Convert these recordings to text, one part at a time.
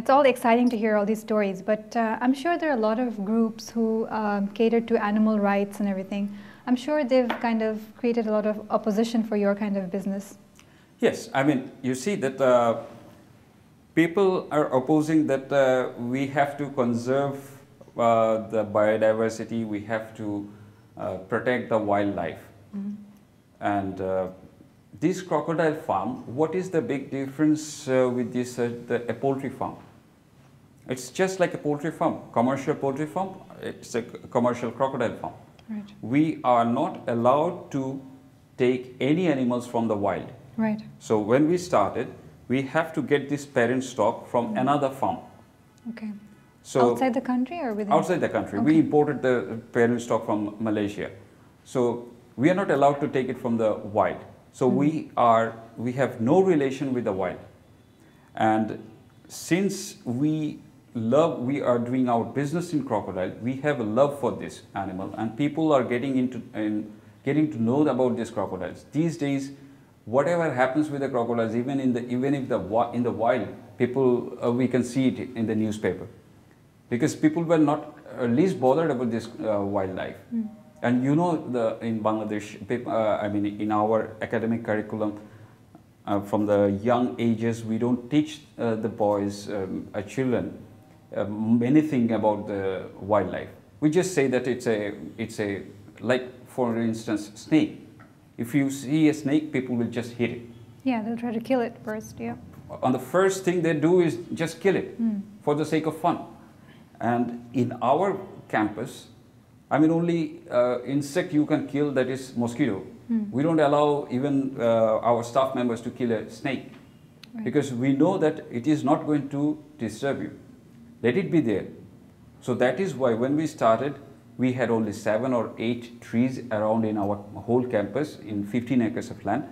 it's all exciting to hear all these stories, but I'm sure there are a lot of groups who cater to animal rights and everything. I'm sure they've kind of created a lot of opposition for your kind of business. Yes, I mean, you see that people are opposing that we have to conserve the biodiversity, we have to protect the wildlife. Mm-hmm. And this crocodile farm, what is the big difference with this a poultry farm? It's just like a poultry farm, commercial poultry farm, it's a commercial crocodile farm. Right. We are not allowed to take any animals from the wild. Right. So when we started, we have to get this parent stock from another farm. Okay. So outside the country or within? Outside the country. Okay. We imported the parent stock from Malaysia. So we are not allowed to take it from the wild. So we have no relation with the wild. And since we are doing our business in crocodile, we have a love for this animal, and people are getting to know about these crocodiles. These days, whatever happens with the crocodiles, even in the wild, people we can see it in the newspaper, because people were not least bothered about this wildlife. And you know, in Bangladesh, I mean, in our academic curriculum, from the young ages, we don't teach the boys, children, anything about the wildlife. We just say that it's a like, for instance, snake. If you see a snake, people will just hit it. Yeah, they'll try to kill it first. Yeah. And the first thing they do is just kill it for the sake of fun. And in our campus, I mean, only insect you can kill, that is mosquito. We don't allow even our staff members to kill a snake, right, because we know that it is not going to disturb you. Let it be there. So that is why when we started, we had only 7 or 8 trees around in our whole campus in 15 acres of land.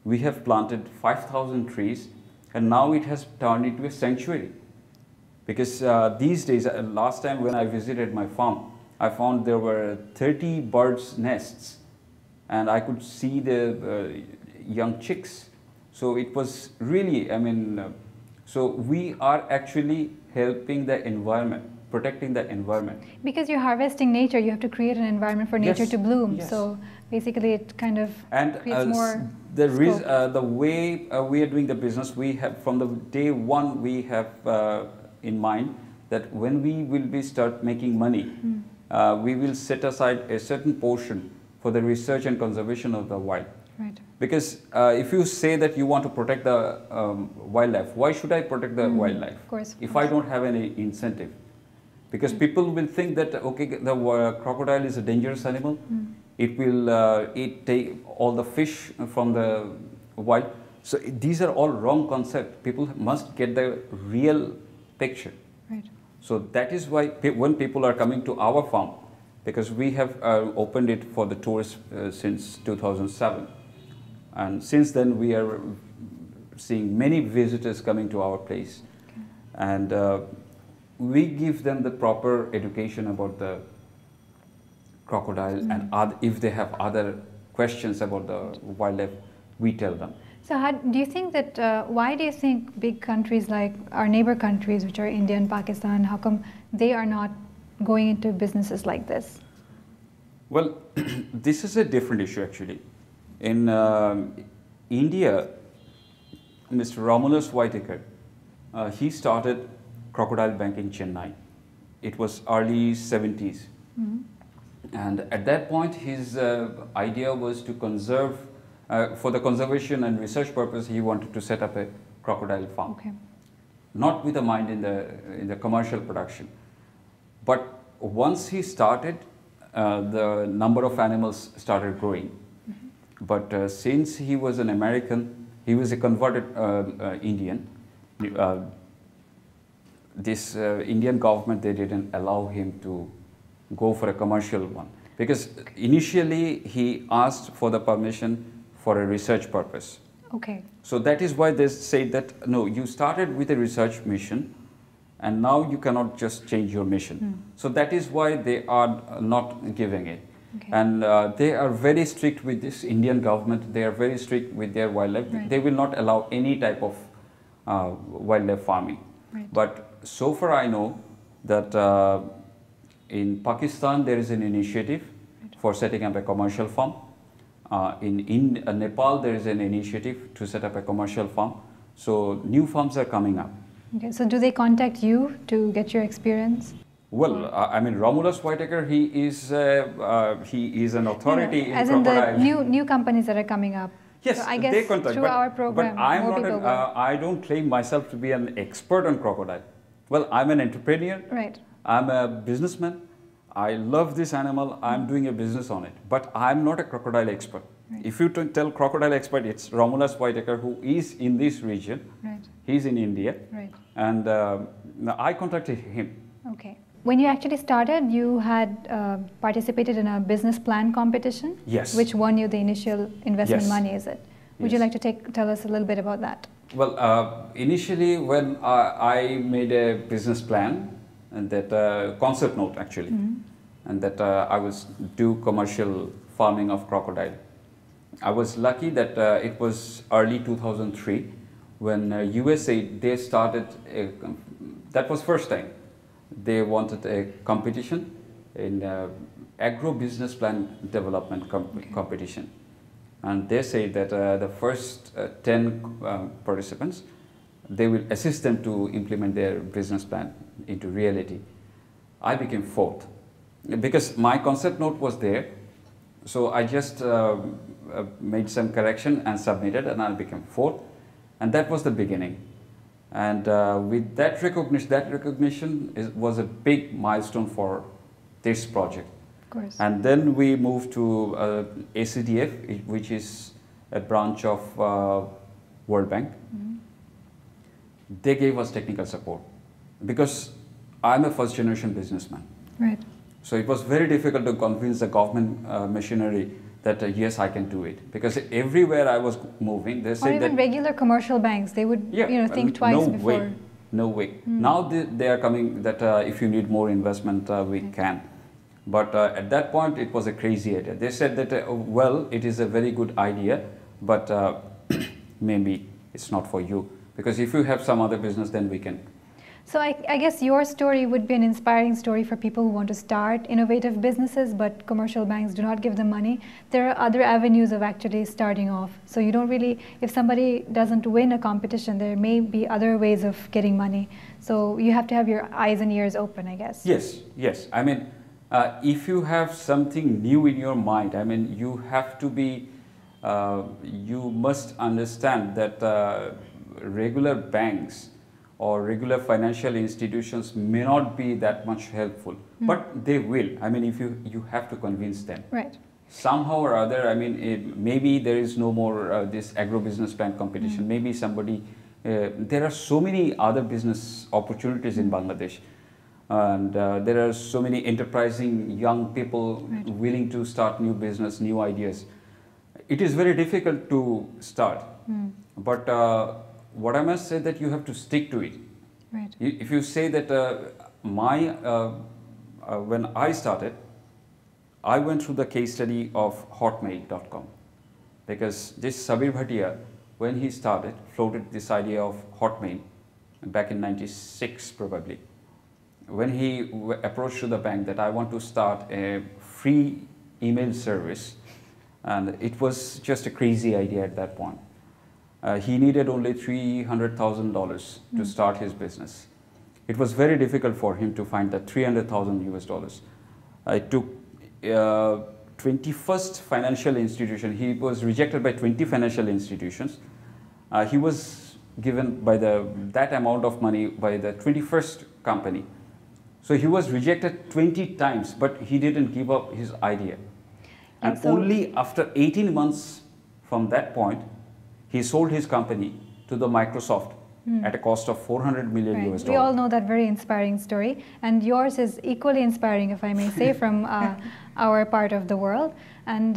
We have planted 5,000 trees, and now it has turned into a sanctuary. Because these days, last time when I visited my farm, I found there were 30 birds' nests, and I could see the young chicks. So it was really, I mean, so we are actually helping the environment, protecting the environment. Because you're harvesting nature, you have to create an environment for nature to bloom. Yes. So basically it kind of creates more the way we are doing the business, we have, from the day one, we have in mind that when we will start making money, we will set aside a certain portion for the research and conservation of the wild. Right. Because if you say that you want to protect the wildlife, why should I protake the wildlife? Of course. If I don't have any incentive? Because people will think that, okay, the crocodile is a dangerous animal. It will take all the fish from the wild. So these are all wrong concepts. People must get the real picture. Right. So that is why when people are coming to our farm, because we have opened it for the tourists since 2007. And since then we are seeing many visitors coming to our place. Okay. And we give them the proper education about the crocodile, and if they have other questions about the wildlife, we tell them. So do you think that, why do you think big countries like our neighbor countries, which are India and Pakistan, how come they are not going into businesses like this? Well, this is a different issue actually. In India, Mr. Romulus Whitaker, he started Crocodile Bank in Chennai. It was early 70s. And at that point, his idea was to conserve, for the conservation and research purpose, he wanted to set up a crocodile farm. Okay. Not with a mind in the commercial production. But once he started, the number of animals started growing. But since he was an American, he was a converted Indian. This Indian government, they didn't allow him to go for a commercial one. Because initially he asked for the permission for a research purpose. Okay. So that is why they say that, no, you started with a research mission, and now you cannot just change your mission. So that is why they are not giving it. Okay. And they are very strict with this Indian government. They are very strict with their wildlife. Right. They will not allow any type of wildlife farming. Right. But so far I know that in Pakistan there is an initiative for setting up a commercial farm. In Nepal there is an initiative to set up a commercial farm. So new farms are coming up. Okay, so do they contact you to get your experience? Well, I mean, Romulus Whitaker, he is an authority in as crocodile. in the new companies that are coming up. Yes, so I guess they contact, through our program, but I'm more not people will. I don't claim myself to be an expert on crocodile. Well, I'm an entrepreneur. Right. I'm a businessman. I love this animal. I'm doing a business on it. But I'm not a crocodile expert. Right. If you tell crocodile expert, it's Romulus Whitaker, who is in this region. Right. He's in India. Right. And I contacted him. Okay. When you actually started, you had participated in a business plan competition? Yes. Which won you the initial investment Yes. money, is it? Would you Yes. like to tell us a little bit about that? Well, initially when I made a business plan, and that concept note actually, and that I was do commercial farming of crocodile. I was lucky that it was early 2003 when USAID, they started, that was first time, they wanted a competition in agro-business plan development competition. And they say that the first 10 participants, they will assist them to implement their business plan into reality. I became fourth because my concept note was there. So I just made some correction and submitted, and I became fourth. And that was the beginning. And with that recognition was a big milestone for this project. Of course. And then we moved to ACDF, which is a branch of World Bank. They gave us technical support because I'm a first generation businessman. Right. So it was very difficult to convince the government machinery that yes, I can do it, because everywhere I was moving, they said or even that regular commercial banks, they would think twice before. No way. Now they are coming that if you need more investment, we can. But at that point, it was a crazy idea. They said that, well, it is a very good idea, but maybe it's not for you. Because if you have some other business, then we can. So I guess your story would be an inspiring story for people who want to start innovative businesses, but commercial banks do not give them money. There are other avenues of actually starting off. So you don't really, if somebody doesn't win a competition, there may be other ways of getting money. So you have to have your eyes and ears open, I guess. Yes, yes. I mean, if you have something new in your mind, I mean, you have to be, you must understand that regular banks or regular financial institutions may not be that much helpful, but they will. I mean, if you have to convince them. Right. Somehow or other, I mean, maybe there is no more this agro-business plan competition. Maybe somebody, there are so many other business opportunities in Bangladesh. And there are so many enterprising young people willing to start new business, new ideas. It is very difficult to start, but what I must say that you have to stick to it. Right. If you say that when I started, I went through the case study of hotmail.com, because this Sabir Bhatia, when he started, floated this idea of Hotmail back in '96 probably. When he approached to the bank that I want to start a free email service, and it was just a crazy idea at that point. He needed only $300,000 to start his business. It was very difficult for him to find that $300,000 US. It took 21st financial institution. He was rejected by 20 financial institutions. He was given by that amount of money by the 21st company. So he was rejected 20 times, but he didn't give up his idea. And so only after 18 months from that point, he sold his company to the Microsoft at a cost of $400 million US. We all know that very inspiring story, and yours is equally inspiring, if I may say, from our part of the world. And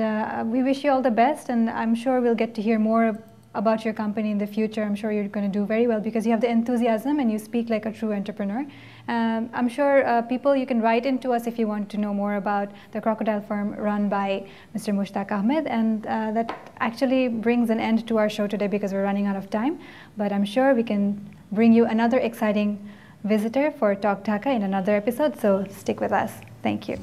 we wish you all the best, and I'm sure we'll get to hear more about your company in the future. I'm sure you're going to do very well because you have the enthusiasm and you speak like a true entrepreneur. I'm sure people, you can write into us if you want to know more about the crocodile firm run by Mr. Mushtaq Ahmed, and that actually brings an end to our show today because we're running out of time. But I'm sure we can bring you another exciting visitor for Talk Dhaka in another episode, so stick with us. Thank you.